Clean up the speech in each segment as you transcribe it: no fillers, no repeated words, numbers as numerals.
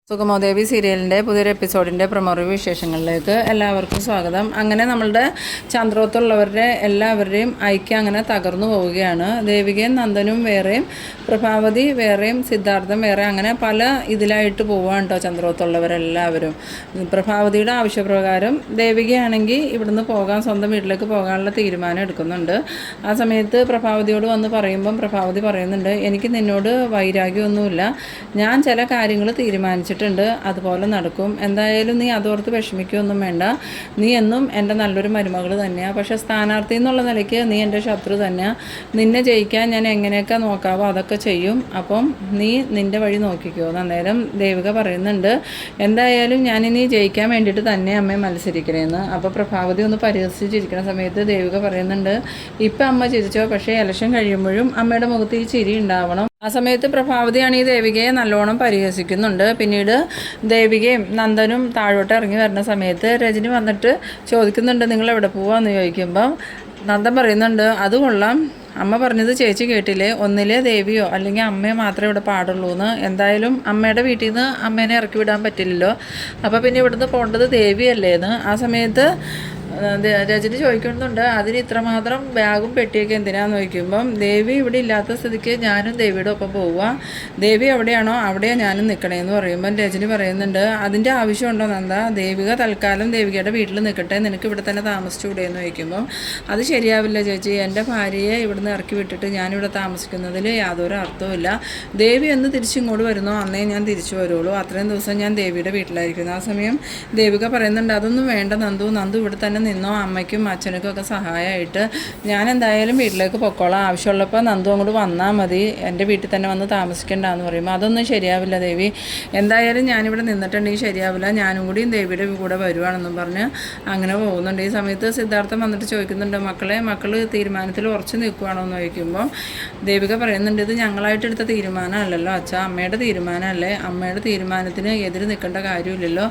സുഗമോദേവി സീരിയലിൻ്റെ പുതിയൊരു എപ്പിസോഡിൻ്റെ promo review വിശേഷങ്ങളിലേക്ക് എല്ലാവർക്കും സ്വാഗതം. അങ്ങനെ നമ്മളുടെ ചന്ദ്രോത്തുള്ളവരുടെ എല്ലാവരുടെയും ഐക്യം അങ്ങനെ തകർന്നു പോവുകയാണ്. ദേവികയും നന്ദനും വേറെയും പ്രഭാവതി വേറെയും സിദ്ധാർത്ഥം വേറെ അങ്ങനെ പല ഇതിലായിട്ട് പോവുകയാണ് കേട്ടോ ചന്ദ്രോത്തുള്ളവരെല്ലാവരും. പ്രഭാവതിയുടെ ആവശ്യപ്രകാരം ദേവികയാണെങ്കിൽ ഇവിടുന്ന് പോകാൻ സ്വന്തം വീട്ടിലേക്ക് പോകാനുള്ള തീരുമാനം എടുക്കുന്നുണ്ട്. ആ സമയത്ത് പ്രഭാവതിയോട് വന്ന് പറയുമ്പം പ്രഭാവതി പറയുന്നുണ്ട്, എനിക്ക് നിന്നോട് വൈരാഗ്യമൊന്നുമില്ല, ഞാൻ ചില കാര്യങ്ങൾ തീരുമാനിച്ചിട്ടുണ്ട്, അതുപോലെ നടക്കും, എന്തായാലും നീ അതോർത്ത് വിഷമിക്കുകയൊന്നും വേണ്ട, നീ എന്നും എൻ്റെ നല്ലൊരു മരുമകൾ തന്നെയാണ്, പക്ഷേ സ്ഥാനാർത്ഥി എന്നുള്ള നിലയ്ക്ക് നീ എൻ്റെ ശത്രു തന്നെയാണ്, നിന്നെ ജയിക്കാൻ ഞാൻ എങ്ങനെയൊക്കെ നോക്കാവോ അതൊക്കെ ചെയ്യും, അപ്പം നീ നിൻ്റെ വഴി നോക്കിക്കോ. അന്നേരം ദേവിക പറയുന്നുണ്ട്, എന്തായാലും ഞാനിനി ജയിക്കാൻ വേണ്ടിയിട്ട് തന്നെ അമ്മയെ മത്സരിക്കണേന്ന്. അപ്പോൾ പ്രഭാവതി ഒന്ന് പരിഹസിച്ചിരിക്കുന്ന സമയത്ത് ദേവിക പറയുന്നുണ്ട്, ഇപ്പം അമ്മ ചിരിച്ചോ, പക്ഷേ ഇലക്ഷൻ കഴിയുമ്പോഴും അമ്മയുടെ മുഖത്ത് ഈ ചിരി ഉണ്ടാവണം. ആ സമയത്ത് പ്രഭാവതിയാണ് ഈ ദേവികയെ നല്ലോണം പരിഹസിക്കുന്നുണ്ട്. പിന്നീട് ദേവികയും നന്ദനും താഴോട്ട് ഇറങ്ങി വരുന്ന സമയത്ത് രജനി വന്നിട്ട് ചോദിക്കുന്നുണ്ട്, നിങ്ങൾ എവിടെ പോവാന്ന് ചോദിക്കുമ്പം നന്ദൻ പറയുന്നുണ്ട്, അത് കൊള്ളാം, അമ്മ പറഞ്ഞത് ചേച്ചി കേട്ടില്ലേ, ഒന്നിലെ ദേവിയോ അല്ലെങ്കിൽ അമ്മയോ മാത്രമേ ഇവിടെ പാടുള്ളൂ എന്ന്, എന്തായാലും അമ്മയുടെ വീട്ടിൽ നിന്ന് അമ്മേനെ ഇറക്കി വിടാൻ പറ്റില്ലല്ലോ, അപ്പോൾ പിന്നെ ഇവിടുന്ന് പോകേണ്ടത് ദേവിയല്ലേന്ന്. ആ സമയത്ത് രജനി ചോദിക്കുന്നുണ്ട്, അതിന് ഇത്രമാത്രം ബാഗും പെട്ടിയൊക്കെ എന്തിനാന്ന് ചോദിക്കുമ്പം ദേവി ഇവിടെ ഇല്ലാത്ത സ്ഥിതിക്ക് ഞാനും ദേവിയുടെ ഒപ്പം പോവുക, ദേവി എവിടെയാണോ അവിടെയാണ് ഞാനും നിൽക്കണേന്ന് പറയുമ്പം രജനി പറയുന്നുണ്ട്, അതിൻ്റെ ആവശ്യമുണ്ടോ നന്ദ, ദേവിക തൽക്കാലം ദേവികയുടെ വീട്ടിൽ നിൽക്കട്ടെ, നിനക്ക് ഇവിടെ തന്നെ താമസിച്ചുകൂടെയെന്ന് ചോദിക്കുമ്പം അത് ശരിയാവില്ല ചേച്ചി, എൻ്റെ ഭാര്യയെ ഇവിടുന്ന് ഇറക്കി വിട്ടിട്ട് ഞാനിവിടെ താമസിക്കുന്നതിൽ യാതൊരു അർത്ഥവുമില്ല, ദേവി എന്ന് തിരിച്ചിങ്ങോട്ട് വരുന്നോ അന്നേ ഞാൻ തിരിച്ചു വരുള്ളൂ, അത്രയും ദിവസം ഞാൻ ദേവിയുടെ വീട്ടിലായിരിക്കുന്നു. ആ സമയം ദേവിക പറയുന്നുണ്ട്, അതൊന്നും വേണ്ട നന്ദു, നന്ദു ഇവിടെ തന്നെ നിന്നോ, അമ്മയ്ക്കും അച്ഛനക്കും ഒക്കെ സഹായമായിട്ട് ഞാൻ എന്തായാലും വീട്ടിലേക്ക് പൊക്കോളാം, ആവശ്യമുള്ളപ്പോൾ നന്ദു അങ്ങോട്ട് വന്നാൽ മതി, എൻ്റെ വീട്ടിൽ തന്നെ വന്ന് താമസിക്കേണ്ടെന്ന് പറയുമ്പോൾ അതൊന്നും ശരിയാവില്ല ദേവി, എന്തായാലും ഞാനിവിടെ നിന്നിട്ടുണ്ടെങ്കിൽ ശരിയാവില്ല, ഞാനും കൂടിയും ദേവിയുടെ കൂടെ വരുവാണെന്നും പറഞ്ഞ് അങ്ങനെ പോകുന്നുണ്ട്. ഈ സമയത്ത് സിദ്ധാർത്ഥം വന്നിട്ട് ചോദിക്കുന്നുണ്ട്, മക്കൾ തീരുമാനത്തിൽ ഉറച്ചു നിൽക്കുകയാണോ എന്ന് ചോദിക്കുമ്പോൾ ദേവിക പറയുന്നുണ്ട്, ഇത് ഞങ്ങളായിട്ട് എടുത്ത തീരുമാനമല്ലല്ലോ അച്ഛാ, അമ്മയുടെ തീരുമാനമല്ലേ, അമ്മയുടെ തീരുമാനത്തിന് എതിര് നിൽക്കേണ്ട കാര്യമില്ലല്ലോ,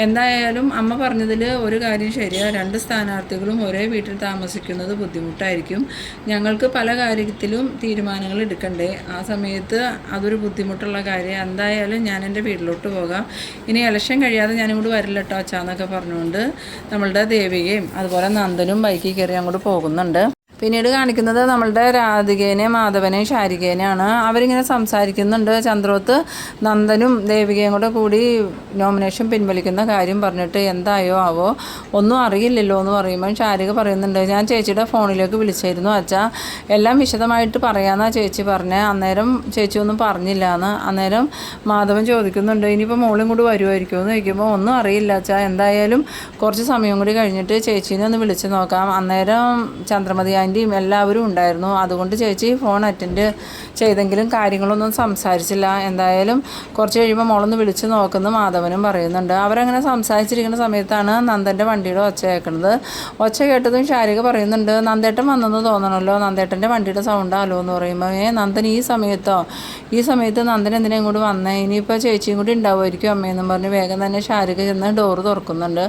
എന്തായാലും അമ്മ പറഞ്ഞതിൽ ഒരു കാര്യം ശരിയാണ്, രണ്ട് സ്ഥാനാർത്ഥികളും ഒരേ വീട്ടിൽ താമസിക്കുന്നത് ബുദ്ധിമുട്ടായിരിക്കും, ഞങ്ങൾക്ക് പല കാര്യത്തിലും തീരുമാനങ്ങൾ എടുക്കണ്ടേ, ആ സമയത്ത് അതൊരു ബുദ്ധിമുട്ടുള്ള കാര്യം, എന്തായാലും ഞാൻ എൻ്റെ വീട്ടിലോട്ട് പോകാം, ഇനി ഇലക്ഷൻ കഴിയാതെ ഞാനിങ്ങോട്ട് വരില്ല കേട്ടോ അച്ഛാന്നൊക്കെ പറഞ്ഞുകൊണ്ട് നമ്മളുടെ ദേവികയും അതുപോലെ നന്ദനും ബൈക്കിൽ കയറി അങ്ങോട്ട് പോകുന്നുണ്ട്. പിന്നീട് കാണിക്കുന്നത് നമ്മളുടെ രാധികേനെയും മാധവനെയും ശാരികേനെയാണ്. അവരിങ്ങനെ സംസാരിക്കുന്നുണ്ട്. ചന്ദ്രോത്ത് നന്ദനും ദേവികയും കൂടി നോമിനേഷൻ പിൻവലിക്കുന്ന കാര്യം പറഞ്ഞിട്ട് എന്തായോ ആവോ ഒന്നും അറിയില്ലല്ലോ എന്ന് പറയുമ്പോൾ ശാരിക പറയുന്നുണ്ട്, ഞാൻ ചേച്ചിയുടെ ഫോണിലേക്ക് വിളിച്ചായിരുന്നു അച്ഛാ, എല്ലാം വിശദമായിട്ട് പറയാമെന്നാണ് ചേച്ചി പറഞ്ഞത്, അന്നേരം ചേച്ചി ഒന്നും പറഞ്ഞില്ല എന്ന്. അന്നേരം മാധവൻ ചോദിക്കുന്നുണ്ട്, ഇനിയിപ്പോൾ മോളും കൂടി വരുമായിരിക്കുമോ എന്ന് ചോദിക്കുമ്പോൾ ഒന്നും അറിയില്ല അച്ഛാ, എന്തായാലും കുറച്ച് സമയം കൂടി കഴിഞ്ഞിട്ട് ചേച്ചീനെ ഒന്ന് വിളിച്ച് നോക്കാം. അന്നേരം ചന്ദ്രമതി എല്ലാവരും ഉണ്ടായിരുന്നു, അതുകൊണ്ട് ചേച്ചി ഫോൺ അറ്റൻഡ് ചെയ്തെങ്കിലും കാര്യങ്ങളൊന്നും സംസാരിച്ചില്ല, എന്തായാലും കുറച്ച് കഴിയുമ്പോൾ മോളൊന്ന് വിളിച്ച് നോക്കുന്ന മാധവനും പറയുന്നുണ്ട്. അവരങ്ങനെ സംസാരിച്ചിരിക്കുന്ന സമയത്താണ് നന്ദൻ്റെ വണ്ടിയുടെ ഒച്ച കേൾക്കുന്നത്. ഒച്ച കേട്ടതും ശാരിക പറയുന്നുണ്ട്, നന്ദേട്ടൻ വന്നെന്ന് തോന്നണമല്ലോ, നന്ദേട്ടൻ്റെ വണ്ടിയുടെ സൗണ്ടാലോ എന്ന് പറയുമ്പോൾ നന്ദൻ ഈ സമയത്ത് നന്ദൻ എന്തിനാ ഇങ്ങോട്ട് വന്നേ, ഇനിയിപ്പോൾ ചേച്ചിയും കൂടി ഉണ്ടാവുമായിരിക്കും അമ്മയെന്നും പറഞ്ഞ് വേഗം തന്നെ ശാരിക ചെന്ന് ഡോറ് തുറക്കുന്നുണ്ട്.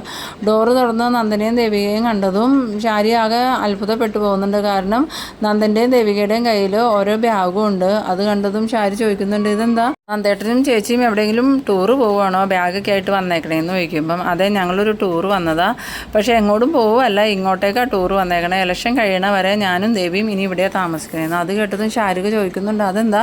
ഡോറ് തുറന്ന് നന്ദനെയും ദേവികയും കണ്ടതും ശാരി ആകെ അത്ഭുതപ്പെട്ടു പോകുന്നുണ്ട്. കാരണം നന്ദൻ്റെയും ദേവികയുടെയും കയ്യിൽ ഓരോ ബാഗും ഉണ്ട്. അത് കണ്ടതും ശാരി ചോദിക്കുന്നുണ്ട്, ഇതെന്താ നന്ദേട്ടനും ചേച്ചിയും എവിടെയെങ്കിലും ടൂറ് പോവുകയാണോ ബാഗൊക്കെ ആയിട്ട് വന്നേക്കണേന്ന് ചോദിക്കുമ്പം അതെ ഞങ്ങളൊരു ടൂർ വന്നതാ, പക്ഷേ എങ്ങോട്ടും പോവുമല്ല, ഇങ്ങോട്ടേക്കാണ് ടൂർ വന്നേക്കണേ, ഇലക്ഷൻ കഴിയണ വരെ ഞാനും ദേവിയും ഇനി ഇവിടെ താമസിക്കണേന്ന്. അത് കേട്ടതും ശാരിക ചോദിക്കുന്നുണ്ട്, അതെന്താ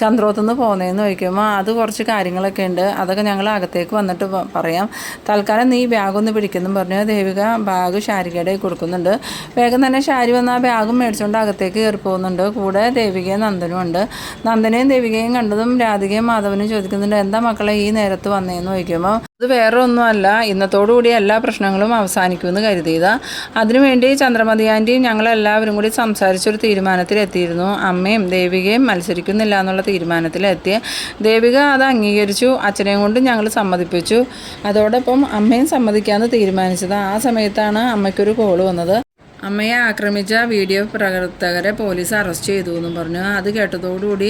ചന്ദ്രോത്തുനിന്ന് പോകുന്നതെന്ന് ചോദിക്കുമ്പോൾ അത് കുറച്ച് കാര്യങ്ങളൊക്കെ ഉണ്ട്, അതൊക്കെ ഞങ്ങൾ അകത്തേക്ക് വന്നിട്ട് പറയാം, തൽക്കാലം നീ ബാഗൊന്ന് പിടിക്കുന്നു പറഞ്ഞ് ദേവിക ബാഗ് ശാരികയുടെ കൊടുക്കുന്നുണ്ട്. വേഗം തന്നെ ശാരി വന്ന് ആ ബാഗും മേടിച്ചുകൊണ്ട് അകത്തേക്ക് കയറി പോകുന്നുണ്ട്. കൂടെ ദേവികയും നന്ദനും ഉണ്ട്. നന്ദനെയും ദേവികയും കണ്ടതും രാധികയും മാധവനും ചോദിക്കുന്നുണ്ട്, എന്താ മക്കളെ ഈ നേരത്ത് വന്നേന്ന് ചോദിക്കുമ്പോൾ അത് വേറെ ഒന്നുമല്ല, ഇന്നത്തോടുകൂടി എല്ലാ പ്രശ്നങ്ങളും അവസാനിക്കുമെന്ന് കരുതിയതാ, അതിനുവേണ്ടി ചന്ദ്രമതി ആൻറ്റിയും ഞങ്ങളെല്ലാവരും കൂടി സംസാരിച്ചൊരു തീരുമാനത്തിലെത്തിയിരുന്നു, അമ്മയും ദേവികയും മത്സരിക്കുന്നില്ല എന്നുള്ള തീരുമാനത്തിലെത്തിയ ദേവിക അത് അംഗീകരിച്ചു, അച്ഛനെയും കൊണ്ട് ഞങ്ങൾ സമ്മതിപ്പിച്ചു, അതോടൊപ്പം അമ്മയും സമ്മതിക്കാമെന്ന് തീരുമാനിച്ചത്. ആ സമയത്താണ് അമ്മയ്ക്കൊരു കോള് വന്നത്. അമ്മയെ ആക്രമിച്ച വീഡിയോ പ്രവർത്തകരെ പോലീസ് അറസ്റ്റ് ചെയ്തു എന്നും പറഞ്ഞു. അത് കേട്ടതോടുകൂടി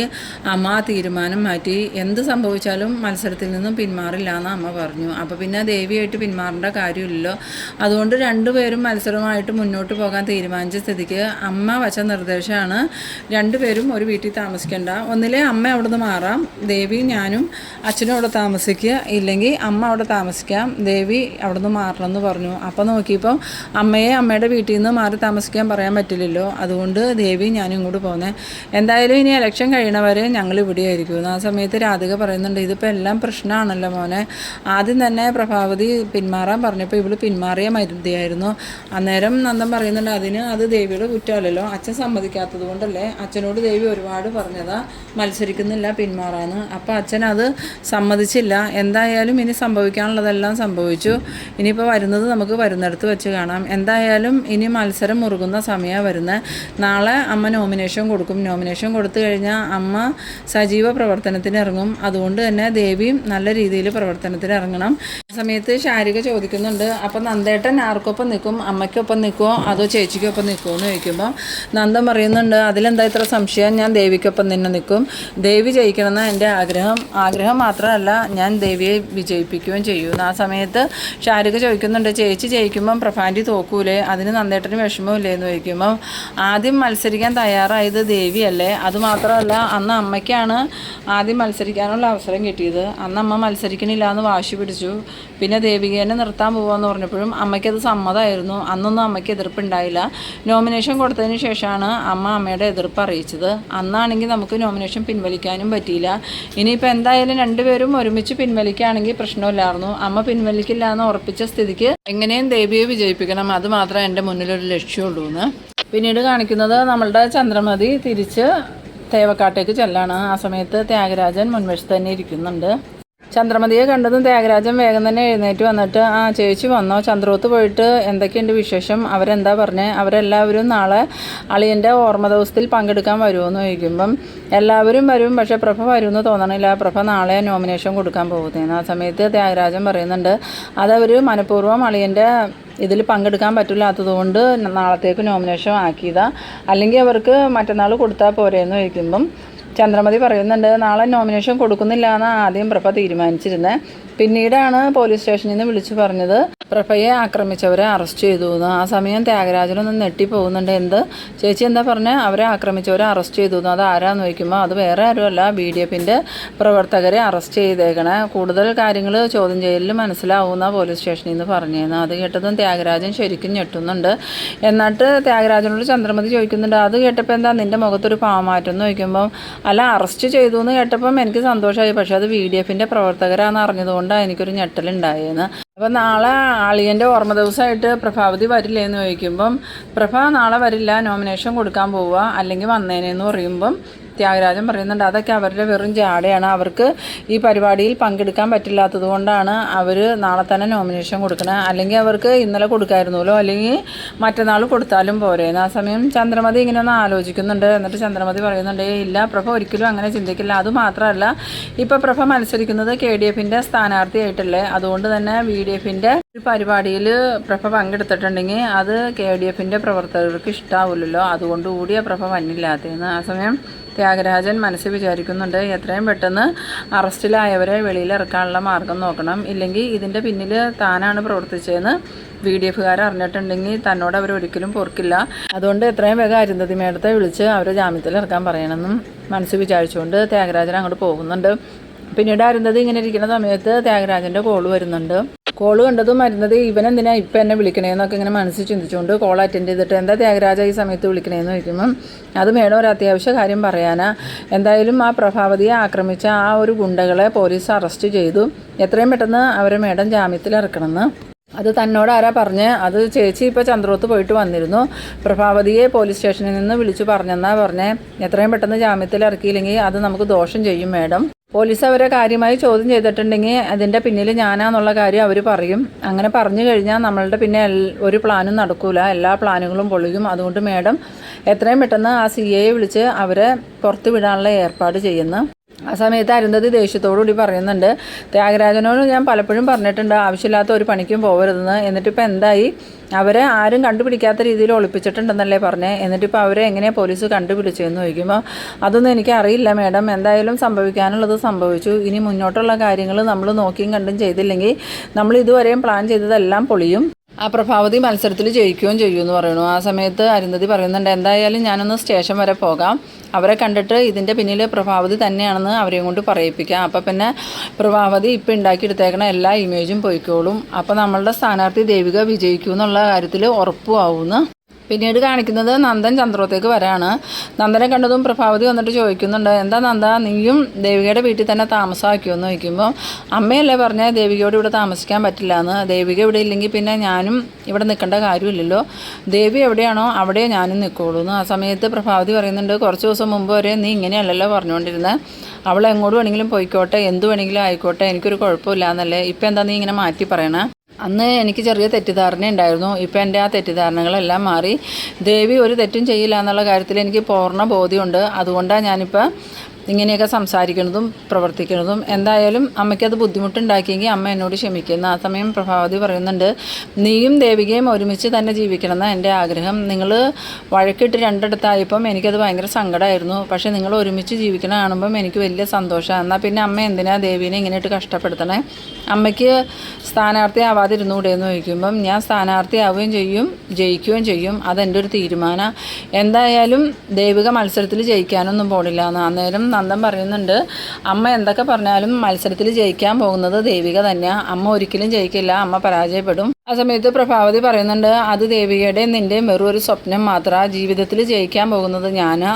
അമ്മ തീരുമാനം മാറ്റി. എന്ത് സംഭവിച്ചാലും മത്സരത്തിൽ നിന്നും പിന്മാറില്ല എന്ന് അമ്മ പറഞ്ഞു. അപ്പോൾ പിന്നെ ദേവിയായിട്ട് പിന്മാറേണ്ട കാര്യമില്ലല്ലോ. അതുകൊണ്ട് രണ്ടുപേരും മത്സരമായിട്ട് മുന്നോട്ട് പോകാൻ തീരുമാനിച്ച സ്ഥിതിക്ക് അമ്മ വച്ച നിർദ്ദേശമാണ് രണ്ടുപേരും ഒരു വീട്ടിൽ താമസിക്കേണ്ട. ഒന്നിലെ അമ്മ അവിടെ നിന്ന് മാറാം, ദേവിയും ഞാനും അച്ഛനും അവിടെ താമസിക്കുക, ഇല്ലെങ്കിൽ അമ്മ അവിടെ താമസിക്കാം, ദേവി അവിടെ നിന്ന് മാറണമെന്ന് പറഞ്ഞു. അപ്പോൾ നോക്കിയപ്പോൾ അമ്മയെ അമ്മയുടെ വീട്ടിൽ നിന്ന് മാറി താമസിക്കാൻ പറയാൻ പറ്റില്ലല്ലോ. അതുകൊണ്ട് ദേവി ഞാനും ഇങ്ങോട്ട് പോകുന്നത്. എന്തായാലും ഇനി ഇലക്ഷൻ കഴിയണവരെ ഞങ്ങൾ ഇവിടെ ആയിരിക്കും. ആ സമയത്ത് രാധിക പറയുന്നുണ്ട്, ഇതിപ്പോൾ എല്ലാം പ്രശ്നമാണല്ലോ മോനെ. ആദ്യം തന്നെ പ്രഭാവതി പിന്മാറാൻ പറഞ്ഞപ്പോൾ ഇവള് പിന്മാറിയ മരുതിയായിരുന്നു. അന്നേരം നന്ദൻ പറയുന്നുണ്ട്, അത് ദേവിയുടെ കുറ്റമല്ലല്ലോ, അച്ഛൻ സമ്മതിക്കാത്തത് കൊണ്ടല്ലേ. അച്ഛനോട് ദേവി ഒരുപാട് പറഞ്ഞതാ മത്സരിക്കുന്നില്ല, പിന്മാറാന്ന്. അപ്പോൾ അച്ഛൻ അത് സമ്മതിച്ചില്ല. എന്തായാലും ഇനി സംഭവിക്കാനുള്ളതെല്ലാം സംഭവിച്ചു. ഇനിയിപ്പോൾ വരുന്നത് നമുക്ക് വരുന്നിടത്ത് വെച്ച് കാണാം. എന്തായാലും ഇനി മത്സരം മുറുകുന്ന സമയമാണ് വരുന്നത്. നാളെ അമ്മ നോമിനേഷൻ കൊടുക്കും. നോമിനേഷൻ കൊടുത്തു കഴിഞ്ഞാൽ അമ്മ സജീവ പ്രവർത്തനത്തിന് ഇറങ്ങും. അതുകൊണ്ട് തന്നെ ദേവിയും നല്ല രീതിയിൽ പ്രവർത്തനത്തിന് ഇറങ്ങണം. ആ സമയത്ത് ശാരിക ചോദിക്കുന്നുണ്ട്, അപ്പം നന്ദേട്ടൻ ആർക്കൊപ്പം നിൽക്കും, അമ്മയ്ക്കൊപ്പം നിൽക്കുമോ അതോ ചേച്ചിക്കൊപ്പം നിൽക്കുമോ എന്ന് ചോദിക്കുമ്പോൾ നന്ദൻ പറയുന്നുണ്ട്, അതിലെന്താ ഇത്ര സംശയം, ഞാൻ ദേവിക്കൊപ്പം തന്നെ നിൽക്കും. ദേവി ജയിക്കണമെന്ന് എൻ്റെ ആഗ്രഹം മാത്രമല്ല, ഞാൻ ദേവിയെ വിജയിപ്പിക്കുകയും ചെയ്യുമെന്ന്. ആ സമയത്ത് ശാരിക ചോദിക്കുന്നുണ്ട്, ചേച്ചി ജയിക്കുമ്പം പ്രഭാൻറ്റി തോക്കൂലേ, അതിന് നന്ദേട്ടന് വിഷമമില്ലേ എന്ന് ചോദിക്കുമ്പോൾ ആദ്യം മത്സരിക്കാൻ തയ്യാറായത് ദേവിയല്ലേ. അതുമാത്രമല്ല, അന്ന് അമ്മയ്ക്കാണ് ആദ്യം മത്സരിക്കാനുള്ള അവസരം കിട്ടിയത്. അന്ന് അമ്മ മത്സരിക്കണില്ല എന്ന് വാശി പിടിച്ചു. പിന്നെ ദേവികേനെ നിർത്താൻ പോകാമെന്ന് പറഞ്ഞപ്പോഴും അമ്മയ്ക്കത് സമ്മതമായിരുന്നു. അന്നൊന്നും അമ്മയ്ക്ക് എതിർപ്പുണ്ടായില്ല. നോമിനേഷൻ കൊടുത്തതിന് ശേഷമാണ് അമ്മയുടെ എതിർപ്പ് അറിയിച്ചത്. അന്നാണെങ്കിൽ നമുക്ക് നോമിനേഷൻ പിൻവലിക്കാനും പറ്റിയില്ല. ഇനിയിപ്പോൾ എന്തായാലും രണ്ടുപേരും ഒരുമിച്ച് പിൻവലിക്കുകയാണെങ്കിൽ പ്രശ്നമില്ലായിരുന്നു. അമ്മ പിൻവലിക്കില്ല എന്ന് ഉറപ്പിച്ച സ്ഥിതിക്ക് എങ്ങനെയും ദേവിയെ വിജയിപ്പിക്കണം, അത് മാത്രമേ എൻ്റെ മുന്നിലൊരു ലക്ഷ്യമുള്ളൂ എന്ന്. പിന്നീട് കാണിക്കുന്നത് നമ്മളുടെ ചന്ദ്രമതി തിരിച്ച് തേവക്കാട്ടേക്ക് ചെല്ലാണ്. ആ സമയത്ത് ത്യാഗരാജൻ മുൻവശത്ത് തന്നെ ഇരിക്കുന്നുണ്ട്. ചന്ദ്രമതിയെ കണ്ടതും ത്യാഗരാജൻ വേഗം തന്നെ എഴുന്നേറ്റ് വന്നിട്ട്, ചേച്ചി വന്നോ, ചന്ദ്രോത്ത് പോയിട്ട് എന്തൊക്കെയുണ്ട് വിശേഷം, അവരെന്താ പറഞ്ഞേ, അവരെല്ലാവരും നാളെ അളിയൻ്റെ ഓർമ്മ ദിവസത്തിൽ പങ്കെടുക്കാൻ വരുമോ എന്ന് ചോദിക്കുമ്പം എല്ലാവരും വരും, പക്ഷേ പ്രഭ വരുമെന്ന് തോന്നണില്ല, പ്രഭ നാളെ നോമിനേഷൻ കൊടുക്കാൻ പോകുന്നതെന്ന്. ആ സമയത്ത് ത്യാഗരാജൻ പറയുന്നുണ്ട്, അതവർ മനഃപൂർവ്വം അളിയൻ്റെ ഇതിൽ പങ്കെടുക്കാൻ പറ്റില്ലാത്തതുകൊണ്ട് നാളത്തേക്ക് നോമിനേഷൻ ആക്കിയതാണ്, അല്ലെങ്കിൽ അവർക്ക് മറ്റന്നാൾ കൊടുത്താൽ പോരെയെന്ന് ചോദിക്കുമ്പം ചന്ദ്രമതി പറയുന്നുണ്ട്, നാളെ നോമിനേഷൻ കൊടുക്കുന്നില്ല എന്നാണ് ആദ്യം പ്രഭ തീരുമാനിച്ചിരുന്നത്. പിന്നീടാണ് പോലീസ് സ്റ്റേഷനിൽ നിന്ന് വിളിച്ചു പറഞ്ഞത് പ്രഭയെ ആക്രമിച്ചവരെ അറസ്റ്റ് ചെയ്തു എന്ന്. ആ സമയം ത്യാഗരാജനൊന്ന് ഞെട്ടിപ്പോകുന്നുണ്ട്. എന്ത് ചേച്ചി എന്താ പറഞ്ഞത്, അവരെ ആക്രമിച്ചവരെ അറസ്റ്റ് ചെയ്തു എന്ന്? അത് ആരാന്ന് ചോദിക്കുമ്പോൾ അത് വേറെ ആരുമല്ല, BDFൻ്റെ പ്രവർത്തകരെ അറസ്റ്റ് ചെയ്തേക്കണേ. കൂടുതൽ കാര്യങ്ങൾ ചോദ്യം ചെയ്യലിൽ മനസ്സിലാവുന്ന പോലീസ് സ്റ്റേഷനിൽ നിന്ന് പറഞ്ഞേന്ന്. അത് കേട്ടതും ത്യാഗരാജൻ ശരിക്കും ഞെട്ടുന്നുണ്ട്. എന്നിട്ട് ത്യാഗരാജനോട് ചന്ദ്രമതി ചോദിക്കുന്നുണ്ട്, അത് കേട്ടപ്പോൾ എന്താ നിൻ്റെ മുഖത്തൊരു പാവമാറ്റം എന്ന് ചോദിക്കുമ്പം അല്ല, അറസ്റ്റ് ചെയ്തു എന്ന് കേട്ടപ്പം എനിക്ക് സന്തോഷമായി, പക്ഷേ അത് BDFൻ്റെ പ്രവർത്തകരാണെന്ന് അറിഞ്ഞതുകൊണ്ടാണ് എനിക്കൊരു ഞെട്ടലുണ്ടായെന്ന്. അപ്പം നാളെ അളിയൻ്റെ ഓർമ്മ ദിവസമായിട്ട് പ്രഭാവതി വരില്ലേന്ന് ചോദിക്കുമ്പം പ്രഭ നാളെ വരില്ല, നോമിനേഷൻ കൊടുക്കാൻ പോവുക, അല്ലെങ്കിൽ വന്നേനെന്ന് പറയുമ്പം ത്യാഗരാജൻ പറയുന്നുണ്ട്, അതൊക്കെ അവരുടെ വെറും ജാടയാണ്, അവർക്ക് ഈ പരിപാടിയിൽ പങ്കെടുക്കാൻ പറ്റില്ലാത്തത് കൊണ്ടാണ് അവർ നാളെ തന്നെ നോമിനേഷൻ കൊടുക്കണത്, അല്ലെങ്കിൽ അവർക്ക് ഇന്നലെ കൊടുക്കായിരുന്നല്ലോ, അല്ലെങ്കിൽ മറ്റന്നാൾ കൊടുത്താലും പോരേന്ന്. ആ സമയം ചന്ദ്രമതി ഇങ്ങനെ ഒന്ന് ആലോചിക്കുന്നുണ്ട്. എന്നിട്ട് ചന്ദ്രമതി പറയുന്നുണ്ട്, ഇല്ല പ്രഭ ഒരിക്കലും അങ്ങനെ ചിന്തിക്കില്ല. അതുമാത്രമല്ല, ഇപ്പോൾ പ്രഭ മത്സരിക്കുന്നത് KDFൻ്റെ സ്ഥാനാർത്ഥിയായിട്ടല്ലേ, അതുകൊണ്ട് തന്നെ BDFൻ്റെ ഒരു പരിപാടിയിൽ പ്രഭ പങ്കെടുത്തിട്ടുണ്ടെങ്കിൽ അത് KDFൻ്റെ പ്രവർത്തകർക്ക് ഇഷ്ടാവില്ലല്ലോ, അതുകൊണ്ടുകൂടിയ പ്രഭ വന്നില്ലാത്തതെന്ന്. ആ സമയം ത്യാഗരാജൻ മനസ്സിൽ വിചാരിക്കുന്നുണ്ട്, എത്രയും പെട്ടെന്ന് അറസ്റ്റിലായവരെ വെളിയിലിറക്കാനുള്ള മാർഗം നോക്കണം, ഇല്ലെങ്കിൽ ഇതിൻ്റെ പിന്നിൽ താനാണ് പ്രവർത്തിച്ചതെന്ന് BDFകാർ അറിഞ്ഞിട്ടുണ്ടെങ്കിൽ തന്നോട് അവർ ഒരിക്കലും പൊറുക്കില്ല. അതുകൊണ്ട് എത്രയും വേഗം അരുന്ധതി മേഡത്തെ വിളിച്ച് അവരെ ജാമ്യത്തിൽ ഇറക്കാൻ പറയണമെന്നും മനസ്സിൽ വിചാരിച്ചുകൊണ്ട് ത്യാഗരാജൻ അങ്ങോട്ട് പോകുന്നുണ്ട്. പിന്നീട് അരുന്ധതി ഇങ്ങനെ ഇരിക്കുന്ന സമയത്ത് ത്യാഗരാജൻ്റെ കോള് വരുന്നുണ്ട്. കോള് കണ്ടതും അരുന്ധതി ഇവനെന്തിനാ ഇപ്പം എന്നെ വിളിക്കണേന്നൊക്കെ ഇങ്ങനെ മനസ്സിൽ ചിന്തിച്ചുകൊണ്ട് കോൾ അറ്റൻഡ് ചെയ്തിട്ട്, എന്താ ത്യാഗരാജ ഈ സമയത്ത് വിളിക്കണേന്ന് ചോദിക്കുമ്പം അത് മേഡം ഒരു അത്യാവശ്യ കാര്യം പറയാനാ. എന്തായാലും ആ പ്രഭാവതിയെ ആക്രമിച്ച ആ ഒരു ഗുണ്ടകളെ പോലീസ് അറസ്റ്റ് ചെയ്തു, എത്രയും പെട്ടെന്ന് അവരെ മേഡം ജാമ്യത്തിൽ ഇറക്കണമെന്ന്. അത് തന്നോട് ആരാ പറഞ്ഞ്? അത് ചേച്ചി ഇപ്പോൾ ചന്ദ്രോത്ത് പോയിട്ട് വന്നിരുന്നു, പ്രഭാവതിയെ പോലീസ് സ്റ്റേഷനിൽ നിന്ന് വിളിച്ചു പറഞ്ഞെന്നാ പറഞ്ഞേ. എത്രയും പെട്ടെന്ന് ജാമ്യത്തിൽ ഇറക്കിയില്ലെങ്കിൽ അത് നമുക്ക് ദോഷം ചെയ്യും മേഡം. പോലീസ് അവരെ കാര്യമായി ചോദ്യം ചെയ്തിട്ടുണ്ടെങ്കിൽ അതിൻ്റെ പിന്നിൽ ഞാനാന്നുള്ള കാര്യം അവർ പറയും. അങ്ങനെ പറഞ്ഞു കഴിഞ്ഞാൽ നമ്മളുടെ പിന്നെ ഒരു പ്ലാനും നടക്കൂല, എല്ലാ പ്ലാനുകളും പൊളിയും. അതുകൊണ്ട് മേഡം എത്രയും പെട്ടെന്ന് ആ CAയെ വിളിച്ച് അവരെ പുറത്തു വിടാനുള്ള ഏർപ്പാട് ചെയ്യുന്നു. ആ സമയത്ത് അരുന്ധതി ദേഷ്യത്തോടുകൂടി പറയുന്നുണ്ട്, ത്യാഗരാജനോട് ഞാൻ പലപ്പോഴും പറഞ്ഞിട്ടുണ്ട് ആവശ്യമില്ലാത്ത ഒരു പണിക്കും പോകരുതെന്ന്. എന്നിട്ടിപ്പോൾ എന്തായി? അവരെ ആരും കണ്ടുപിടിക്കാത്ത രീതിയിൽ ഒളിപ്പിച്ചിട്ടുണ്ടെന്നല്ലേ പറഞ്ഞേ? എന്നിട്ടിപ്പോൾ അവരെ എങ്ങനെയാണ് പോലീസ് കണ്ടുപിടിച്ചതെന്ന് ചോദിക്കുമ്പോൾ, അതൊന്നും എനിക്ക് അറിയില്ല മാഡം, എന്തായാലും സംഭവിക്കാനുള്ളത് സംഭവിച്ചു. ഇനി മുന്നോട്ടുള്ള കാര്യങ്ങൾ നമ്മൾ നോക്കിയും കണ്ടും ചെയ്തില്ലെങ്കിൽ നമ്മൾ ഇതുവരെയും പ്ലാൻ ചെയ്തതെല്ലാം പൊളിയും. ആ പ്രഭാവതി മത്സരത്തിൽ ജയിക്കുകയും ചെയ്യുമെന്ന് പറയുന്നു. ആ സമയത്ത് അരുന്ധതി പറയുന്നുണ്ട്, എന്തായാലും ഞാനൊന്ന് സ്റ്റേഷൻ വരെ പോകാം, അവരെ കണ്ടിട്ട് ഇതിൻ്റെ പിന്നിൽ പ്രഭാവതി തന്നെയാണെന്ന് അവരെയും കൊണ്ട് പറയിപ്പിക്കാം. അപ്പോൾ പിന്നെ പ്രഭാവതി ഇപ്പം ഉണ്ടാക്കിയെടുത്തേക്കണ എല്ലാ ഇമേജും പോയിക്കോളും. അപ്പോൾ നമ്മളുടെ സ്ഥാനാർത്ഥി ദേവിക വിജയിക്കും എന്നുള്ള കാര്യത്തിൽ ഉറപ്പുമാവുമെന്ന്. പിന്നീട് കാണിക്കുന്നത് നന്ദൻ ചന്ദ്രോത്തേക്ക് വരാണ്. നന്ദനെ കണ്ടതും പ്രഭാവതി വന്നിട്ട് ചോദിക്കുന്നുണ്ട്, എന്താ നന്ദ, നീയും ദേവികയുടെ വീട്ടിൽ തന്നെ താമസമാക്കിയോന്ന് ചോദിക്കുമ്പോൾ, അമ്മയല്ലേ പറഞ്ഞാൽ ദേവികയോട് ഇവിടെ താമസിക്കാൻ പറ്റില്ല എന്ന്. ദേവിക ഇവിടെ ഇല്ലെങ്കിൽ പിന്നെ ഞാനും ഇവിടെ നിൽക്കേണ്ട കാര്യമില്ലല്ലോ, ദേവി എവിടെയാണോ അവിടെ ഞാനും നിൽക്കുള്ളൂ എന്ന്. ആ സമയത്ത് പ്രഭാവതി പറയുന്നുണ്ട്, കുറച്ച് ദിവസം മുമ്പ് വരെ നീ ഇങ്ങനെയല്ലല്ലോ പറഞ്ഞുകൊണ്ടിരുന്നത്, അവൾ എങ്ങോട്ട് വേണമെങ്കിലും പോയിക്കോട്ടെ, എന്ത് വേണമെങ്കിലും ആയിക്കോട്ടെ, എനിക്കൊരു കുഴപ്പമില്ല എന്നല്ലേ, ഇപ്പം എന്താ നീ ഇങ്ങനെ മാറ്റി പറയണേ? അന്ന് എനിക്ക് ചെറിയ തെറ്റിദ്ധാരണ ഉണ്ടായിരുന്നു, ഇപ്പം എൻ്റെ ആ തെറ്റിദ്ധാരണകളെല്ലാം മാറി. ദേവി ഒരു തെറ്റും ചെയ്യില്ല എന്നുള്ള കാര്യത്തിൽ എനിക്ക് പൂർണ്ണ ബോധ്യമുണ്ട്. അതുകൊണ്ടാണ് ഞാനിപ്പോൾ ഇങ്ങനെയൊക്കെ സംസാരിക്കുന്നതും പ്രവർത്തിക്കുന്നതും. എന്തായാലും അമ്മയ്ക്കത് ബുദ്ധിമുട്ടുണ്ടാക്കിയെങ്കിൽ അമ്മ എന്നോട് ക്ഷമിക്കുന്നു. ആ സമയം പ്രഭാവതി പറയുന്നുണ്ട്, നീയും ദേവികയും ഒരുമിച്ച് തന്നെ ജീവിക്കണമെന്നാണ് എൻ്റെ ആഗ്രഹം. നിങ്ങൾ വഴക്കിട്ട് രണ്ടിടത്തായപ്പം എനിക്കത് ഭയങ്കര സങ്കടമായിരുന്നു. പക്ഷേ നിങ്ങൾ ഒരുമിച്ച് ജീവിക്കണം കാണുമ്പം എനിക്ക് വലിയ സന്തോഷമാണ്. എന്നാൽ പിന്നെ അമ്മ എന്തിനാ ദേവീനെ ഇങ്ങനെയിട്ട് കഷ്ടപ്പെടുത്തണേ? അമ്മയ്ക്ക് സ്ഥാനാർത്ഥി ആവാതിരുന്നുകൂടെ എന്ന് ചോദിക്കുമ്പം, ഞാൻ സ്ഥാനാർത്ഥിയാവുകയും ചെയ്യും ജയിക്കുകയും ചെയ്യും, അതെൻ്റെ ഒരു തീരുമാനം. എന്തായാലും ദേവിക മത്സരത്തിൽ ജയിക്കാനൊന്നും പോണില്ല എന്ന്. അന്നേരം നന്ദൻ പറയുന്നുണ്ട്, അമ്മ എന്തൊക്കെ പറഞ്ഞാലും മത്സരത്തിൽ ജയിക്കാൻ പോകുന്നത് ദേവിക തന്നെയാണ്, അമ്മ ഒരിക്കലും ജയിക്കില്ല, അമ്മ പരാജയപ്പെടും. ആ സമയത്ത് പ്രഭാവതി പറയുന്നുണ്ട്, അത് ദേവികയുടെ നിൻ്റെ വെറും ഒരു സ്വപ്നം മാത്രമാണ്, ജീവിതത്തിൽ ജയിക്കാൻ പോകുന്നത് ഞാനാ.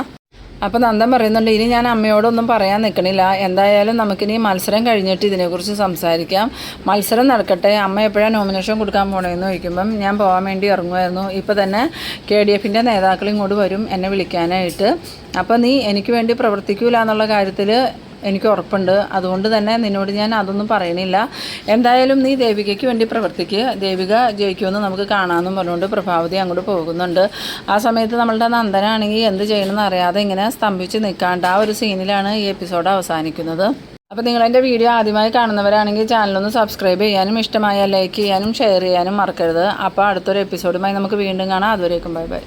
അപ്പോൾ നന്ദൻ പറയുന്നുണ്ട്, ഇനി ഞാൻ അമ്മയോടൊന്നും പറയാൻ നിൽക്കണില്ല, എന്തായാലും നമുക്കിനി മത്സരം കഴിഞ്ഞിട്ട് ഇതിനെക്കുറിച്ച് സംസാരിക്കാം, മത്സരം നടക്കട്ടെ, അമ്മ എപ്പോഴാണ് നോമിനേഷൻ കൊടുക്കാൻ പോകണമെന്ന് ചോദിക്കുമ്പം, ഞാൻ പോകാൻ വേണ്ടി ഇറങ്ങുമായിരുന്നു, ഇപ്പോൾ തന്നെ KDFൻ്റെ നേതാക്കൾ ഇങ്ങോട്ട് വരും എന്നെ വിളിക്കാനായിട്ട്, അപ്പോൾ നീ എനിക്ക് വേണ്ടി പ്രവർത്തിക്കൂല എന്നുള്ള കാര്യത്തിൽ എനിക്ക് ഉറപ്പുണ്ട്, അതുകൊണ്ട് തന്നെ നിന്നോട് ഞാൻ അതൊന്നും പറയണില്ല. എന്തായാലും നീ ദേവികയ്ക്ക് വേണ്ടി പ്രവർത്തിക്കുക, ദേവിക ജയിക്കുമെന്ന് നമുക്ക് കാണാമെന്നും പറഞ്ഞുകൊണ്ട് പ്രഭാവതി അങ്ങോട്ട് പോകുന്നുണ്ട്. ആ സമയത്ത് നമ്മളുടെ നന്ദനാണെങ്കിൽ എന്ത് ചെയ്യണമെന്ന് അറിയാതെ ഇങ്ങനെ സ്തംഭിച്ച് നിൽക്കാണ്ട് ആ ഒരു സീനിലാണ് ഈ എപ്പിസോഡ് അവസാനിക്കുന്നത്. അപ്പോൾ നിങ്ങളെൻ്റെ വീഡിയോ ആദ്യമായി കാണുന്നവരാണെങ്കിൽ ചാനലൊന്ന് സബ്സ്ക്രൈബ് ചെയ്യാനും ഇഷ്ടമായ ലൈക്ക് ചെയ്യാനും ഷെയർ ചെയ്യാനും മറക്കരുത്. അപ്പോൾ അടുത്തൊരു എപ്പിസോഡുമായി നമുക്ക് വീണ്ടും കാണാം. അതുവരേക്കും ബൈ ബൈ.